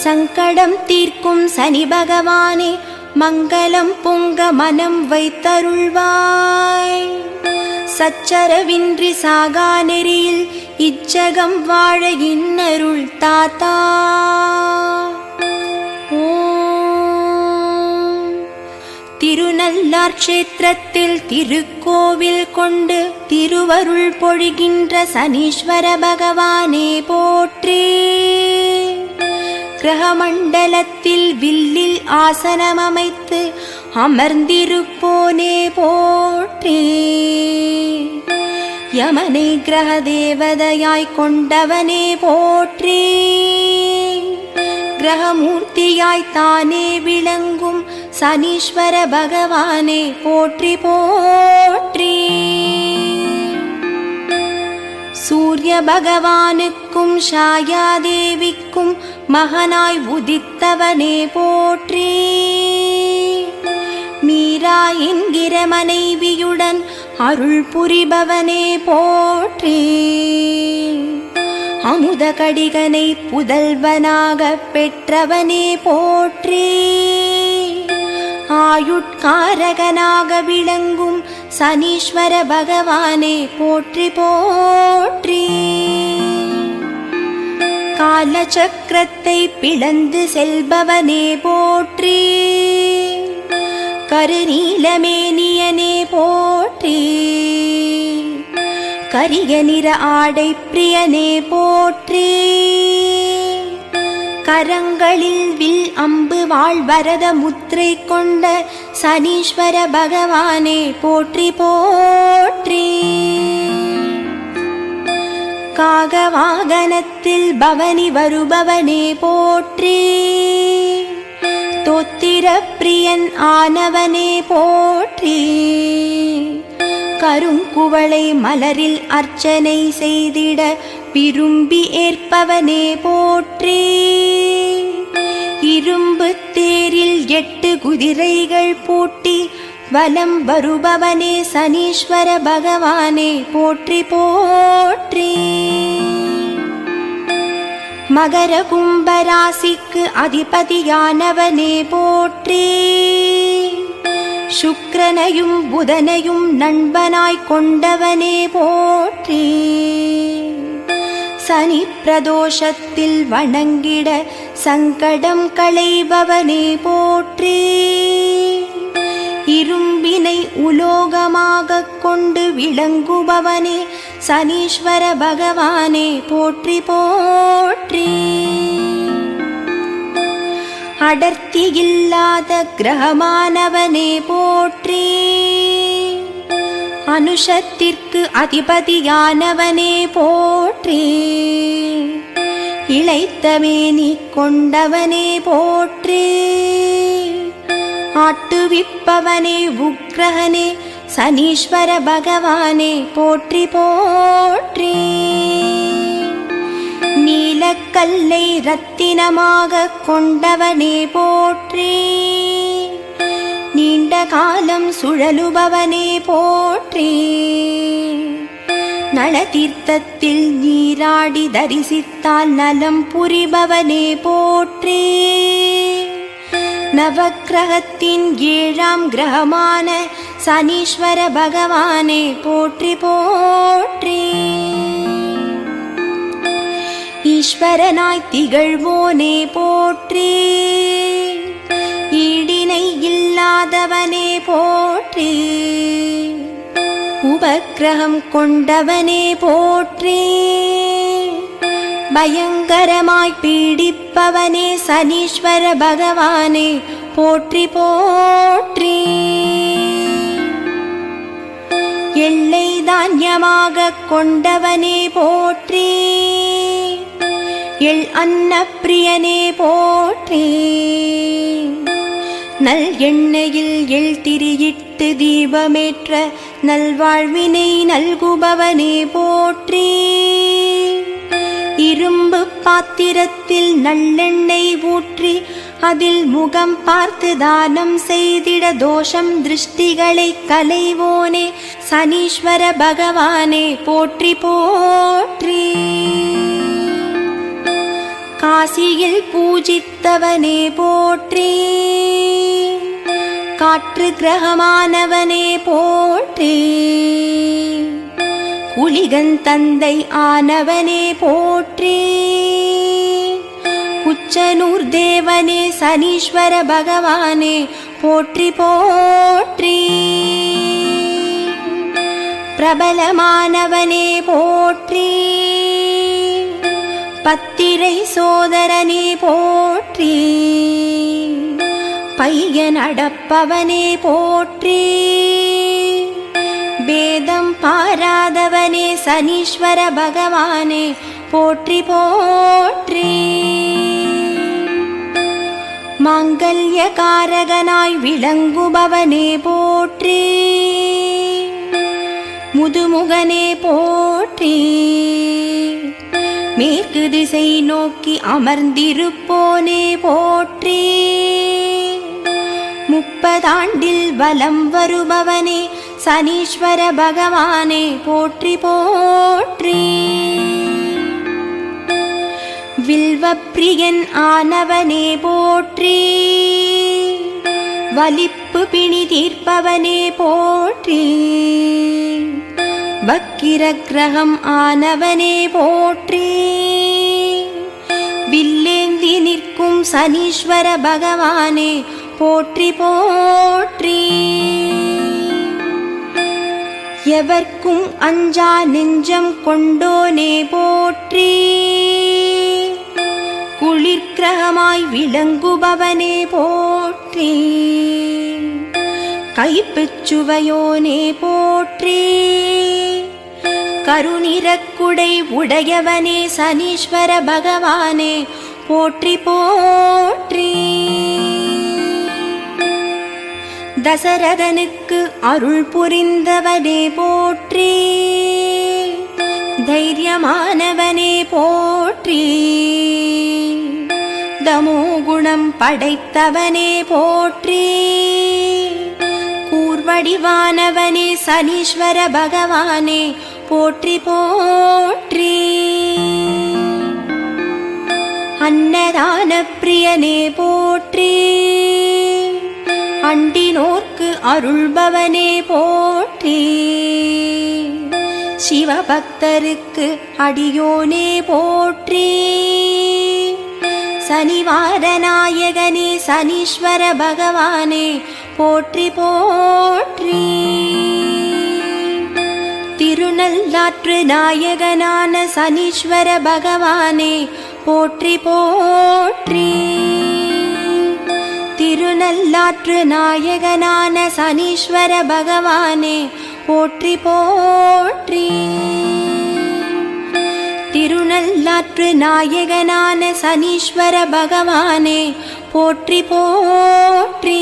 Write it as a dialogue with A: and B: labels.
A: சங்கடம் தீர்க்கும் சனி பகவானே மங்களம் பொங்க மனம் வைத்தருள்வாய். சச்சரவின்றி சாகா நெறியில் இச்சகம் வாழ இன்னருள் தாத்தா. திருநள்ளார் க்ஷேத்திரத்தில் திருக்கோவில் கொண்டு திருவருள் பொழிகின்ற சனீஸ்வர பகவானே போற்றி. கிரகமண்டலத்தில் வில்லில் ஆசனம் அமைத்து அமர்ந்திருப்போனே போற்றி. யமனை கிரக தேவதையாய் கொண்டவனே போற்றி. கிரகமூர்த்தியாய் தானே விளங்கும் சனீஸ்வர பகவானே போற்றி போற்றி. சூரிய பகவானுக்கும் ஷாயாதேவிக்கும் மகனாய் உதித்தவனே போற்றி. மீரா என்கிற மனைவியுடன் அருள் புரிபவனே போற்றி. அமுத கடிகனை புதல்வனாக பெற்றவனே போற்றி. ஆயுட்காரகனாக விளங்கும் சனீஸ்வர பகவானே போற்றி போற்றி. காலச்சக்கரத்தை பிளந்து செல்பவனே போற்றி. கருநீலமேனியனே போற்றி. கரிய நிற ஆடை பிரியனே போற்றி. கரங்களில் வில் அம்பு வாழ் வரத முத்திரை கொண்ட சனீஸ்வர பகவானே போற்றி போற்றி. காகவாகனத்தில் பவனி வருபவனே போற்றி. தோத்திர பிரியன் ஆனவனே போற்றி. கருங்குவளை மலரில் அர்ச்சனை செய்திட விரும்பி ஏற்பவனே போற்றி. இரும்பு தேரில் 8 குதிரைகள் பூட்டி வலம் வருபவனே சனீஸ்வர பகவானே போற்றி போற்றி. மகர கும்பராசிக்கு அதிபதியானவனே போற்றி. சுக்கிரனையும் புதனையும் நண்பனாய் கொண்டவனே போற்றி. சனி பிரதோஷத்தில் வணங்கிட சங்கடம் களைபவனே போற்றி. இரும்பினை உலோகமாக கொண்டு விளங்குபவனே சனீஸ்வர பகவானே போற்றி போற்றி. அடர்த்தி இல்லாத கிரகமானவனே போற்றி. அனுஷத்திற்கு அதிபதியானவனே போற்றி. இளைத்தமேனி கொண்டவனே போற்றி. ஆட்டுவிப்பவனே உக்கிரகனே சனீஸ்வர பகவானே போற்றி போற்றி. நீலக்கல்லை ரத்தினமாக கொண்டவனே போற்றி. நீண்ட காலம் சுழலுபவனே போற்றி. நளதீர்த்தத்தில் நீராடி தரிசித்தால் நலம் புரிபவனே போற்றி. நவக்கிரகத்தின் 7ஆம் கிரகமான சனீஸ்வர பகவானே போற்றி போற்றி. ஈஸ்வரனாய் திகழ்வோனே போற்றி. ஈடினை இல்லாதவனே போற்றி. உபக்கிரகம் கொண்டவனே போற்றி. பயங்கரமாய் பீடிப்பவனே சனீஸ்வர பகவானே போற்றி போற்றி. எல்லை தானியமாக கொண்டவனே போற்றி. எள் அன்னப்பிரியனே போற்றி. நல் எண்ணெயில் எள் திரியிட்டு தீபமேற்ற நல்வாழ்வினை நல்குபவனே போற்றி. இரும்பு பாத்திரத்தில் நல்லெண்ணெய் ஊற்றி அதில் முகம் பார்த்து தானம் செய்திட தோஷம் திருஷ்டிகளை களைவோனே சனீஸ்வர பகவானே போற்றி போற்றி. காசியில் பூஜித்தவனே போற்றி, காற்று கிரகமானவனே போற்றி, குளிகன் தந்தை ஆனவனே போற்றி, குச்சனூர் தேவனே சனீஸ்வர பகவானே போற்றி போற்றி, பிரபலமானவனே போற்றி, பத்திரை சோதரனே போற்றி, பையன் அடப்பவனே போற்றி, வேதம் பாராதவனே சனீஸ்வர பகவானே போற்றி போற்றி, மாங்கல்யகாரகனாய் விளங்குபவனே போற்றி, முதுமுகனே போற்றி, மேற்கு திசை நோக்கி அமர்ந்திருப்போனே போற்றி, முப்பதாண்டில் வலம் வருபவனே சனீஸ்வர பகவானே போற்றி போற்றி, வில்வப்பிரியன் ஆனவனே போற்றி, வலிப்பு பிணி தீர்ப்பவனே போற்றி, வக்கிர கிரகம் ஆனவனே போற்றி, வில்லேந்தி நிற்கும் சனீஸ்வர பகவானே போற்றி போற்றி, எவர்க்கும் அஞ்சா நெஞ்சம் கொண்டோனே போற்றி, குளிர்கிரகமாய் விளங்குபவனே போற்றி, கைப்புச்சுவையோனே போற்றி, கருநிறக்குடை உடையவனே சனீஸ்வர பகவானே போற்றி போற்றி, தசரதனுக்கு அருள் புரிந்தவனே போற்றி, தைரியமானவனே போற்றி, தமோகுணம் படைத்தவனே போற்றி, கூர்வடிவானவனே சனீஸ்வர பகவானே போற்றி போற்றி, அன்னதான பிரியனே போற்றி, அண்டினோர்க்கு அருள்பவனே போற்றி, சிவபக்தருக்கு அடியோனே போற்றி, சனிவாரநாயகனே சனீஸ்வர பகவானே போற்றி போற்றி, திருநள்ளாற்று நாயகனான சனீஸ்வர பகவானே போற்றி போற்றி, திருநள்ளாற்று நாயகனான சனீஸ்வர பகவானே போற்றி போற்றி, திருநள்ளாற்று நாயகனான சனீஸ்வர பகவானே போற்றி போற்றி.